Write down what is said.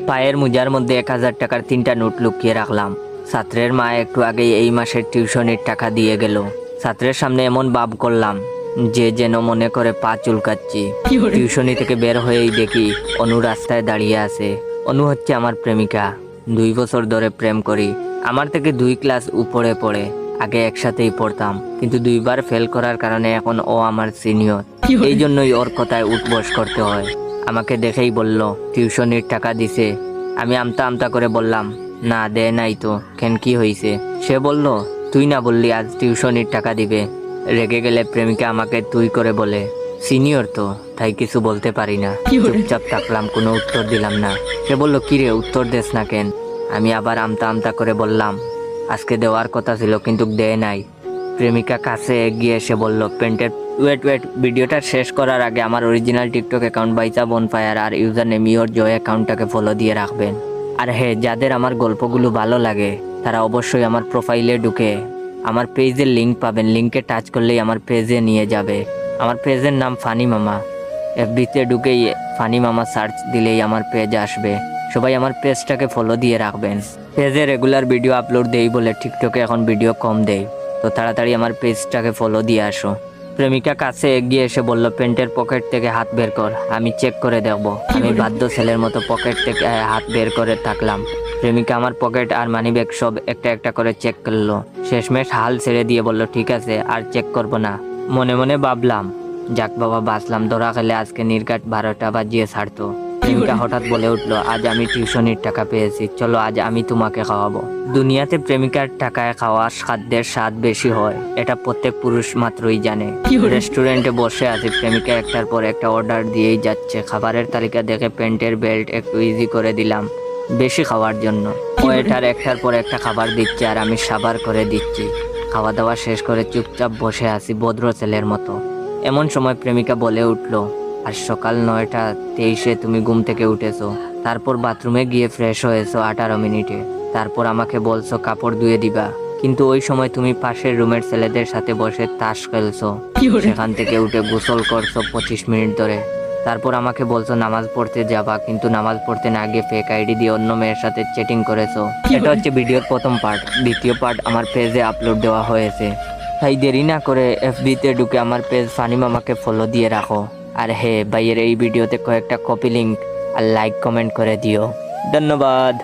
পায়ের মোজার মধ্যে 1000 টাকার 3টা নোট লুকিয়ে রাখলাম। ছাত্রের মা একটু আগেই এই মাসের টিউশনের টাকা দিয়ে গেল। ছাত্রের সামনে এমন ভাব করলাম যে যেন মনে করে পা চুলকাচ্ছি। টিউশনি থেকে বের হয়েই দেখি অনু রাস্তায় দাঁড়িয়ে আছে। অনু হচ্ছে আমার প্রেমিকা। 2 বছর ধরে প্রেম করি। আমার থেকে 2 ক্লাস উপরে পড়ে। আগে একসাথেই পড়তাম, কিন্তু 2বার ফেল করার কারণে এখন ও আমার সিনিয়র। এই জন্যই ওর কথায় উঠবস করতে হয়। আমাকে দেখেই বলল টিউশনির টাকা দিছে। আমি আমতা আমতা করে বললাম না, দেয় নাই তো, কেন কি হয়েছে? সে বলল তুই না বললি আজ টিউশনির টাকা দিবে। রেগে গেলে প্রেমিকা আমাকে তুই করে বলে। সিনিয়র তো, তাই কিছু বলতে পারি না। চুপচাপ থাকলাম, কোনো উত্তর দিলাম না। সে বলল কিরে উত্তর দেস না কেন? আমি আবার আমতা আমতা করে বললাম আজকে দেওয়ার কথা ছিল কিন্তু দেয় নাই। প্রেমিকা কাছে এগিয়ে এসে বলল পেন্টের ওয়েট ভিডিওটা শেষ করার আগে আমার অরিজিনাল টিকটক অ্যাকাউন্ট বাইচা বনফায়ার আর ইউজার নেম ইওর জয় অ্যাকাউন্টটাকে ফলো দিয়ে রাখবেন। আর হ্যাঁ, যাদের আমার গল্পগুলো ভালো লাগে তারা অবশ্যই আমার প্রোফাইলে ঢুকে আমার পেজের লিঙ্ক পাবেন। লিঙ্কে টাচ করলেই আমার পেজে নিয়ে যাবে। আমার পেজের নাম ফানি মামা। এফবিতে ঢুকেই ফানি মামা সার্চ দিলেই আমার পেজ আসবে। সবাই আমার পেজটাকে ফলো দিয়ে রাখবেন। পেজে রেগুলার ভিডিও আপলোড দেই বলে টিকটকে এখন ভিডিও কম দেই, তো তাড়াতাড়ি আমার পেজটাকে ফলো দিয়ে আসো। প্রেমিকা কাছে এগিয়ে এসে বলল প্যান্টের পকেট থেকে হাত বের কর, আমি চেক করে দেখব। আমি বাধ্য ছেলের মতো পকেট থেকে হাত বের করে থাকলাম। প্রেমিকা আমার পকেট আর মানিব্যাগ সব একটা একটা করে চেক করলো। শেষমেশ হাল ছেড়ে দিয়ে বলল ঠিক আছে, আর চেক করব না। মনে মনে ভাবলাম যাক বাবা, বাঁচলাম। ধরা খেলে আজকে নির্ঘাট 12টা বাজিয়ে ছাড়তো। প্রেমিকা হঠাৎ বলে উঠলো আজ আমি টিউশনির টাকা পেয়েছি, চলো আজ আমি তোমাকে খাওয়াবো। দুনিয়াতে প্রেমিকার টাকায় খাওয়ার খাদ্যের স্বাদ বেশি হয়, এটা প্রত্যেক পুরুষ মাত্রই জানে। রেস্টুরেন্টে বসে আছি, প্রেমিকা একটার পর একটা অর্ডার দিয়েই যাচ্ছে। খাবারের তালিকা দেখে প্যান্টের বেল্ট একটু ইজি করে দিলাম বেশি খাওয়ার জন্য। ওয়েটার একটার পর একটা খাবার দিচ্ছে আর আমি সাবার করে দিচ্ছি। খাওয়া দাওয়া শেষ করে চুপচাপ বসে আছি ভদ্র ছেলের মতো। এমন সময় প্রেমিকা বলে উঠলো আর সকাল 9:23 তুমি ঘুম থেকে উঠেছো, তারপর বাথরুমে গিয়ে ফ্রেশ হয়েছো 18 মিনিটে, তারপর আমাকে বলছো কাপড় ধুয়ে দিবা, কিন্তু ওই সময় তুমি পাশের রুমের ছেলেদের সাথে বসে তাস খেলছো। সেখান থেকে উঠে গোসল করছো 25 মিনিট ধরে। তারপর আমাকে বলছো নামাজ পড়তে যাবা, কিন্তু নামাজ পড়তে না গিয়ে ফেক আইডি দিয়ে অন্য মেয়ের সাথে চ্যাটিং করেছো। এটা হচ্ছে ভিডিওর প্রথম পার্ট। দ্বিতীয় পার্ট আমার পেজে আপলোড দেওয়া হয়েছে। তাই দেরি না করে এফবিতে ঢুকে আমার পেজ ফানি মামাকে ফলো দিয়ে রাখো। আর হ্যাঁ, ভাইয়ের এই ভিডিওতে কয়েকটা কপি লিঙ্ক আর লাইক কমেন্ট করে দিও। ধন্যবাদ।